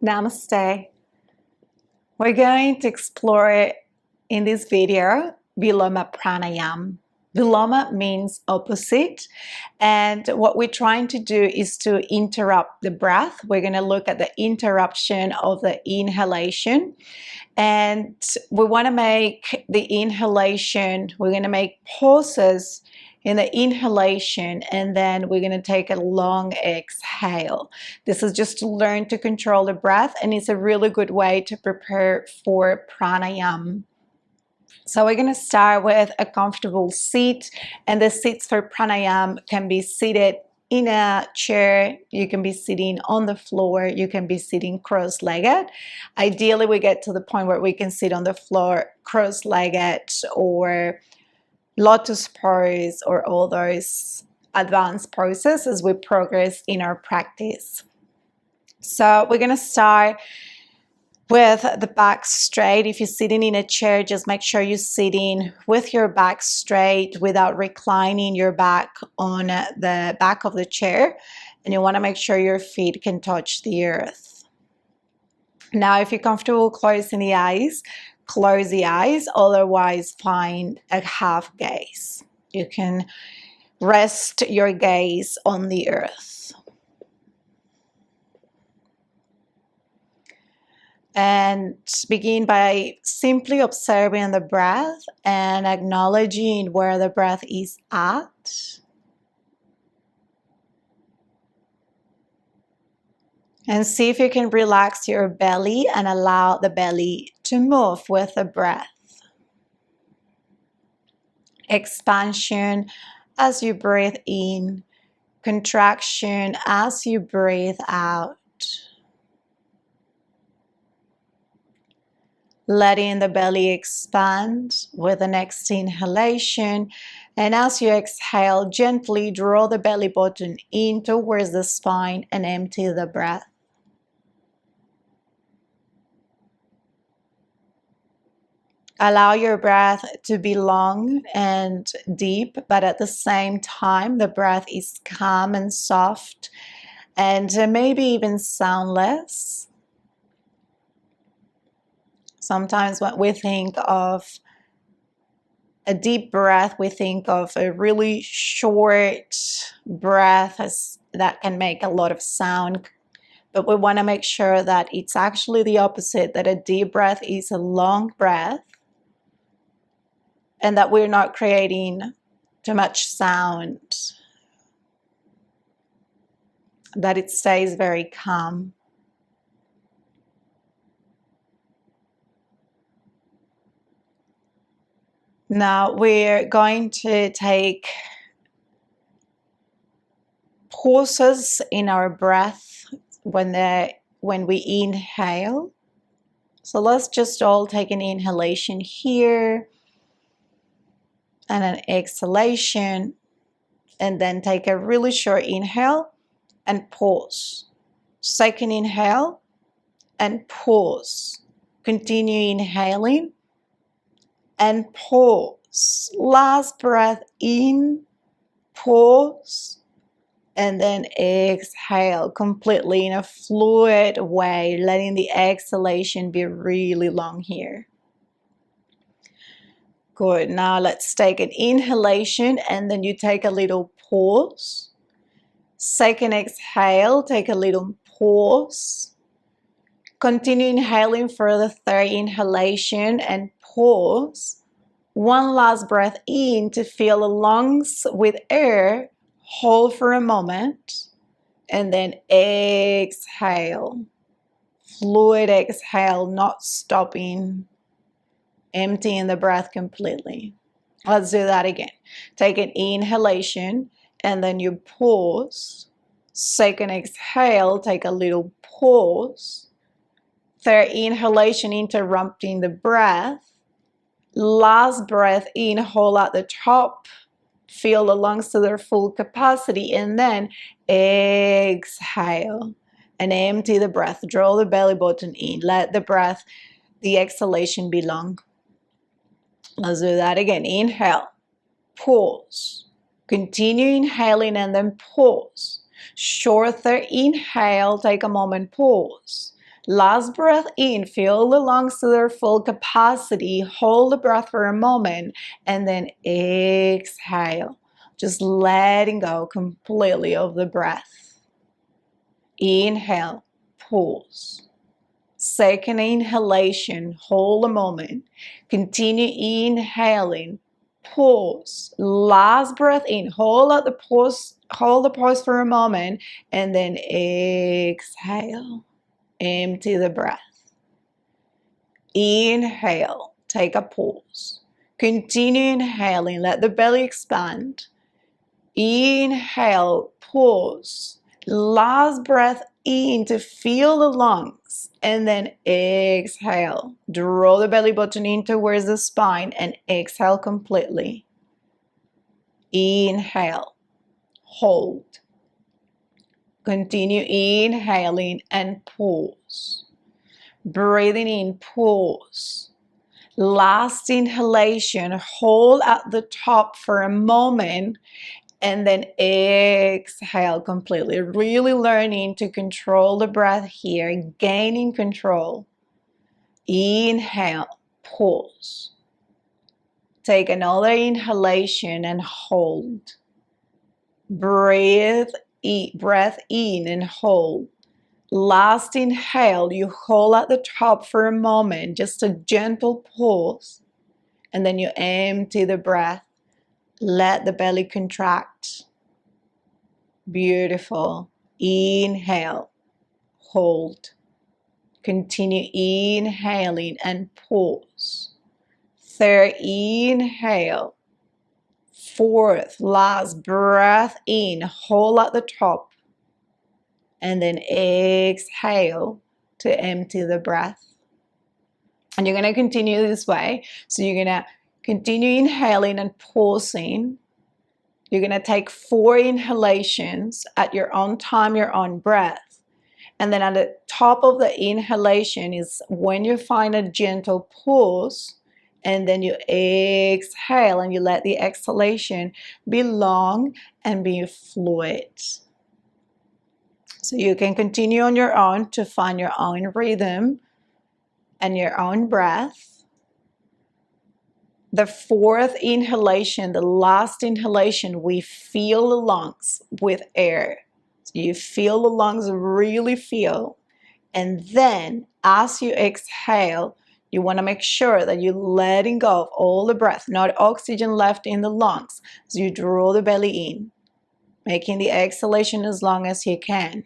Namaste. We're going to explore in this video Viloma Pranayam. Viloma means opposite, and what we're trying to do is to interrupt the breath. We're going to look at the interruption of the inhalation, and we want to make the inhalation, we're going to make pauses in the inhalation, and then we're going to take a long exhale. This is just to learn to control the breath, and it's a really good way to prepare for pranayam. So we're going to start with a comfortable seat, and the seats for pranayam can be seated in a chair, you can be sitting on the floor, you can be sitting cross-legged. Ideally, we get to the point where we can sit on the floor cross-legged or lotus pose or all those advanced poses as we progress in our practice. So we're going to start with the back straight. If you're sitting in a chair, just make sure you're sitting with your back straight without reclining your back on the back of the chair. And you want to make sure your feet can touch the earth. Now, if you're comfortable closing the eyes, close the eyes. Otherwise, find a half gaze. You can rest your gaze on the earth. And begin by simply observing the breath and acknowledging where the breath is at. And see if you can relax your belly and allow the belly to move with the breath. Expansion as you breathe in, contraction as you breathe out. Letting the belly expand with the next inhalation. And as you exhale, gently draw the belly button in towards the spine and empty the breath. Allow your breath to be long and deep, but at the same time, the breath is calm and soft and maybe even soundless. Sometimes when we think of a deep breath, we think of a really short breath that can make a lot of sound. But we want to make sure that it's actually the opposite, that a deep breath is a long breath and that we're not creating too much sound, that it stays very calm. Now we're going to take pauses in our breath when we inhale. So let's just all take an inhalation here and an exhalation, and then take a really short inhale and pause. Second inhale and pause. Continue inhaling and pause. Last breath in, pause, and then exhale completely in a fluid way, letting the exhalation be really long here. Good. Now let's take an inhalation and then you take a little pause. Second exhale, take a little pause. Continue inhaling for the third inhalation and pause. One last breath in to fill the lungs with air. Hold for a moment and then exhale. Fluid exhale, not stopping. Emptying the breath completely. Let's do that again. Take an inhalation and then you pause. Second exhale, take a little pause. Third inhalation, interrupting the breath. Last breath in, hold at the top. Fill the lungs to their full capacity and then exhale and empty the breath. Draw the belly button in. Let the breath, the exhalation be long. Let's do that again. Inhale, pause. Continue inhaling and then pause. Short third inhale, take a moment, pause. Last breath in, fill the lungs to their full capacity, hold the breath for a moment, and then exhale. Just letting go completely of the breath. Inhale, pause. Second inhalation, hold a moment. Continue inhaling, pause. Last breath in, hold the pause for a moment, and then exhale. Empty the breath. Inhale, take a pause. Continue inhaling, let the belly expand. Inhale, pause. Last breath in to feel the lungs, and then exhale. Draw the belly button in towards the spine and exhale completely. Inhale, hold. Continue inhaling and pause. Breathing in, pause. Last inhalation, hold at the top for a moment, and then exhale completely. Really learning to control the breath here, gaining control. Inhale, pause. Take another inhalation and hold. Breathe in and hold. Last inhale, you hold at the top for a moment, just a gentle pause, and then you empty the breath. Let the belly contract. Beautiful. Inhale, hold. Continue inhaling and pause. Third inhale. Fourth, last breath in, hold at the top. And then exhale to empty the breath. And you're going to continue this way. So you're going to continue inhaling and pausing. You're going to take 4 inhalations at your own time, your own breath. And then at the top of the inhalation is when you find a gentle pause. And then you exhale and you let the exhalation be long and be fluid. So you can continue on your own to find your own rhythm and your own breath. The 4th inhalation, the last inhalation, we fill the lungs with air. So you feel the lungs really fill. And then as you exhale, you want to make sure that you're letting go of all the breath, not oxygen left in the lungs. So you draw the belly in, making the exhalation as long as you can.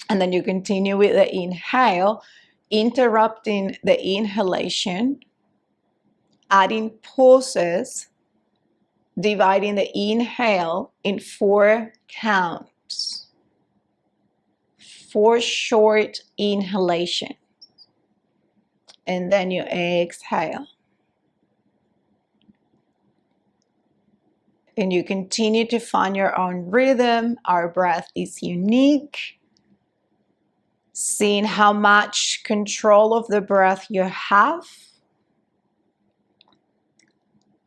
And then you continue with the inhale, interrupting the inhalation, adding pauses, dividing the inhale in 4 counts. 4 short inhalation. And then you exhale. And you continue to find your own rhythm. Our breath is unique. Seeing how much control of the breath you have.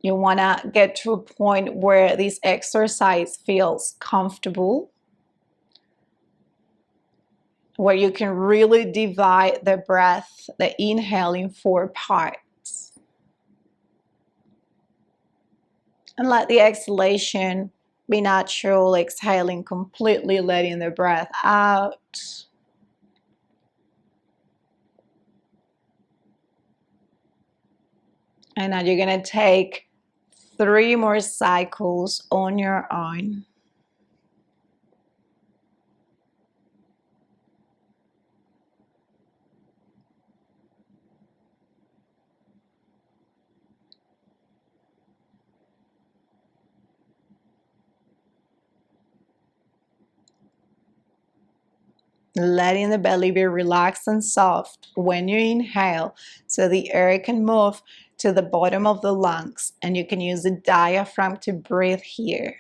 You want to get to a point where this exercise feels comfortable, where you can really divide the breath, the inhale, in 4 parts. And let the exhalation be natural, exhaling completely, letting the breath out. And now you're going to take 3 more cycles on your own. Letting the belly be relaxed and soft when you inhale so the air can move to the bottom of the lungs, and you can use the diaphragm to breathe here.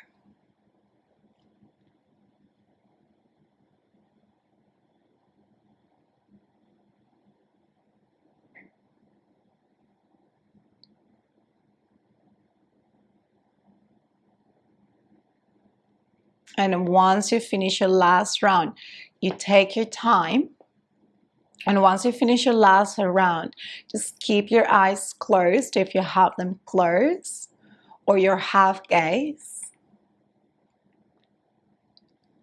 And once you finish your last round, you take your time And once you finish your last round, just keep your eyes closed if you have them closed, or your half gaze.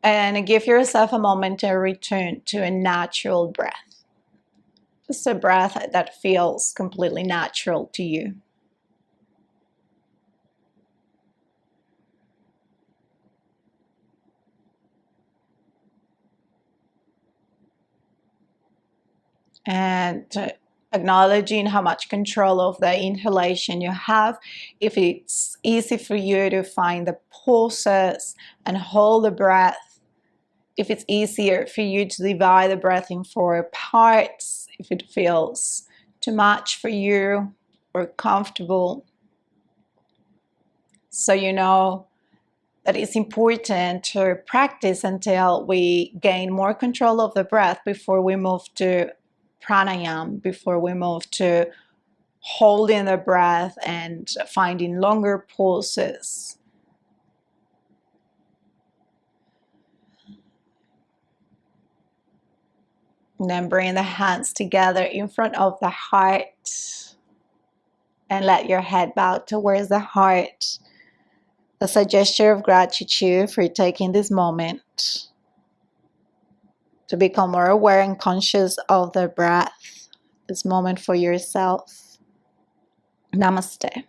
And give yourself a moment to return to a natural breath. Just a breath that feels completely natural to you. And acknowledging how much control of the inhalation you have. If it's easy for you to find the pulses and hold the breath, if it's easier for you to divide the breath in 4 parts, if it feels too much for you or comfortable. So you know that it's important to practice until we gain more control of the breath before we move to pranayam, before we move to holding the breath and finding longer pulses. And then bring the hands together in front of the heart and let your head bow towards the heart as a gesture of gratitude for taking this moment to become more aware and conscious of the breath, this moment for yourself. Namaste.